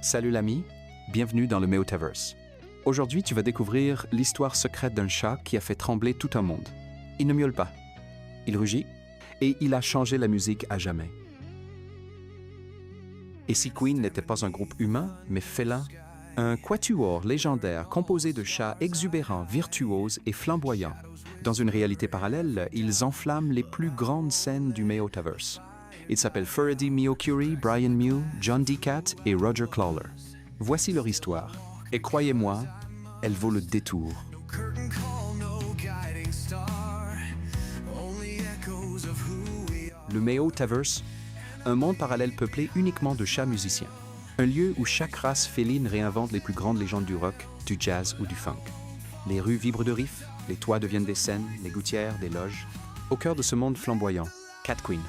Salut l'ami, bienvenue dans le Meowtaverse. Aujourd'hui, tu vas découvrir l'histoire secrète d'un chat qui a fait trembler tout un monde. Il ne miaule pas, il rugit et il a changé la musique à jamais. Et si Queen n'était pas un groupe humain, mais félin, un quatuor légendaire composé de chats exubérants, virtuoses et flamboyants. Dans une réalité parallèle, ils enflamment les plus grandes scènes du Meowtaverse. Ils s'appellent Furedy Meowcurie, Brian Mew, John D. Cat et Roger Clawler. Voici leur histoire. Et croyez-moi, elle vaut le détour. Le Meowtaverse, un monde parallèle peuplé uniquement de chats musiciens. Un lieu où chaque race féline réinvente les plus grandes légendes du rock, du jazz ou du funk. Les rues vibrent de riffs, les toits deviennent des scènes, les gouttières, des loges. Au cœur de ce monde flamboyant, Cat Queen.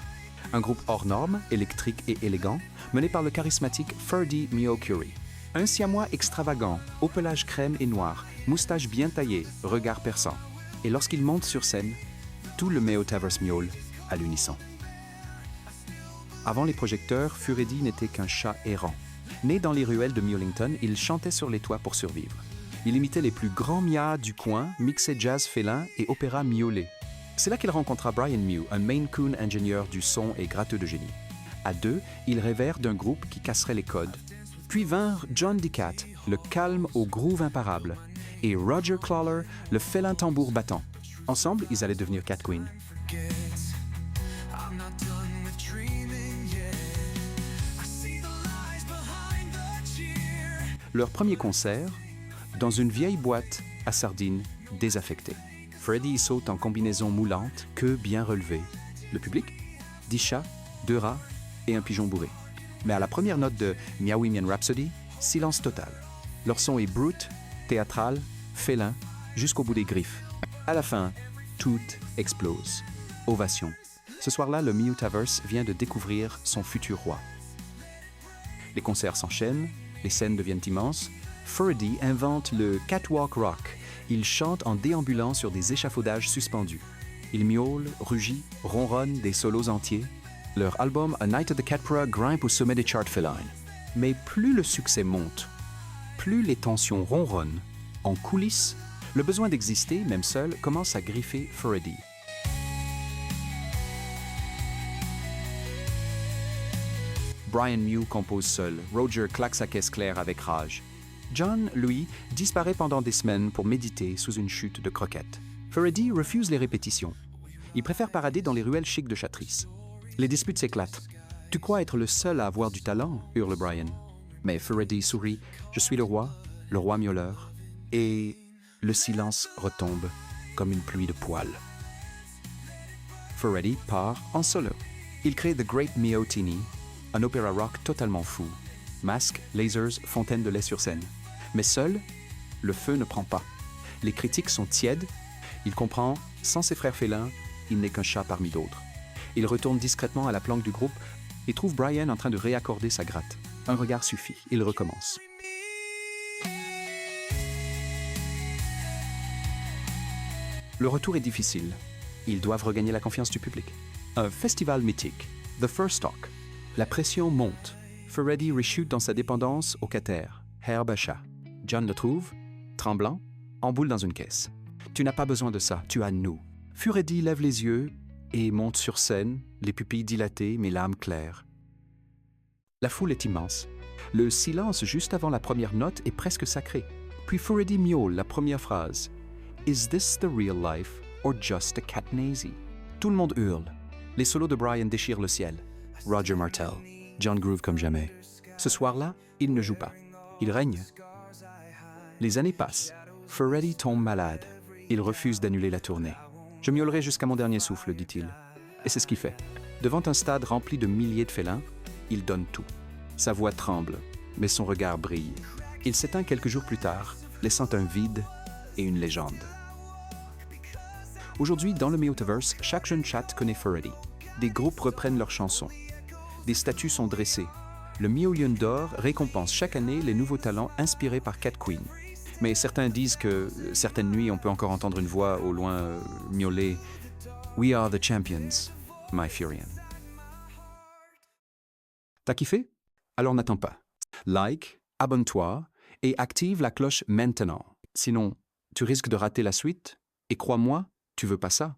Un groupe hors norme, électrique et élégant, mené par le charismatique Furedy Meowcurie. Un siamois extravagant, au pelage crème et noir, moustache bien taillée, regard perçant. Et lorsqu'il monte sur scène, tout le Meowtaverse miaule à l'unisson. Avant les projecteurs, Furedy n'était qu'un chat errant. Né dans les ruelles de Mewlington, il chantait sur les toits pour survivre. Il imitait les plus grands mias du coin, mixait jazz félin et opéra miaulé. C'est là qu'il rencontra Brian Mew, un Maine Coon ingénieur du son et gratteux de génie. À deux, ils rêvèrent d'un groupe qui casserait les codes. Puis vinrent John D. Cat, le calme au groove imparable, et Roger Clawler, le félin tambour battant. Ensemble, ils allaient devenir Cat Queen. Leur premier concert, dans une vieille boîte à sardines désaffectée. Furedy y saute en combinaison moulante, queue bien relevée. Le public, 10 chats, 2 rats et un pigeon bourré. Mais à la première note de Meowimian Rhapsody, silence total. Leur son est brut, théâtral, félin, jusqu'au bout des griffes. À la fin, tout explose. Ovation. Ce soir-là, le Meowtaverse vient de découvrir son futur roi. Les concerts s'enchaînent, les scènes deviennent immenses. Furedy invente le catwalk rock. Il chante en déambulant sur des échafaudages suspendus. Il miaule, rugit, ronronne des solos entiers. Leur album A Night at the Catpra grimpe au sommet des charts félines. Mais plus le succès monte, plus les tensions ronronnent. En coulisses, le besoin d'exister, même seul, commence à griffer Furedy. Brian Mew compose seul, Roger claque sa caisse claire avec rage. John, lui, disparaît pendant des semaines pour méditer sous une chute de croquettes. Furedy refuse les répétitions. Il préfère parader dans les ruelles chics de Chatrice. Les disputes s'éclatent. « Tu crois être le seul à avoir du talent ?» hurle Brian. Mais Furedy sourit. « Je suis le roi miauleur. » Et le silence retombe comme une pluie de poils. Furedy part en solo. Il crée The Great Meowtini, un opéra rock totalement fou. Masques, lasers, fontaines de lait sur scène. Mais seul, le feu ne prend pas. Les critiques sont tièdes. Il comprend, sans ses frères félins, il n'est qu'un chat parmi d'autres. Il retourne discrètement à la planque du groupe et trouve Brian en train de réaccorder sa gratte. Un regard suffit, il recommence. Le retour est difficile. Ils doivent regagner la confiance du public. Un festival mythique, The First Talk. La pression monte. Furedy rechute dans sa dépendance au cater, herbe à chat. John le trouve, tremblant, en boule dans une caisse. Tu n'as pas besoin de ça, tu as nous. Furedy lève les yeux et monte sur scène, les pupilles dilatées mais l'âme claire. La foule est immense. Le silence juste avant la première note est presque sacré. Puis Furedy miaule la première phrase. Is this the real life or just a catnazy? Tout le monde hurle. Les solos de Brian déchirent le ciel. Roger Martel, John groove comme jamais. Ce soir-là, il ne joue pas. Il règne. Les années passent. Furedy tombe malade. Il refuse d'annuler la tournée. Je miaulerai jusqu'à mon dernier souffle, dit-il. Et c'est ce qu'il fait. Devant un stade rempli de milliers de félins, il donne tout. Sa voix tremble, mais son regard brille. Il s'éteint quelques jours plus tard, laissant un vide et une légende. Aujourd'hui, dans le Meowtaverse, chaque jeune chat connaît Furedy. Des groupes reprennent leurs chansons. Des statues sont dressées. Le Meowlion d'or récompense chaque année les nouveaux talents inspirés par Cat Queen. Mais certains disent que certaines nuits, on peut encore entendre une voix au loin miauler « We are the champions, my Furion ». T'as kiffé? Alors n'attends pas. Like, abonne-toi et active la cloche maintenant. Sinon, tu risques de rater la suite et crois-moi, tu veux pas ça.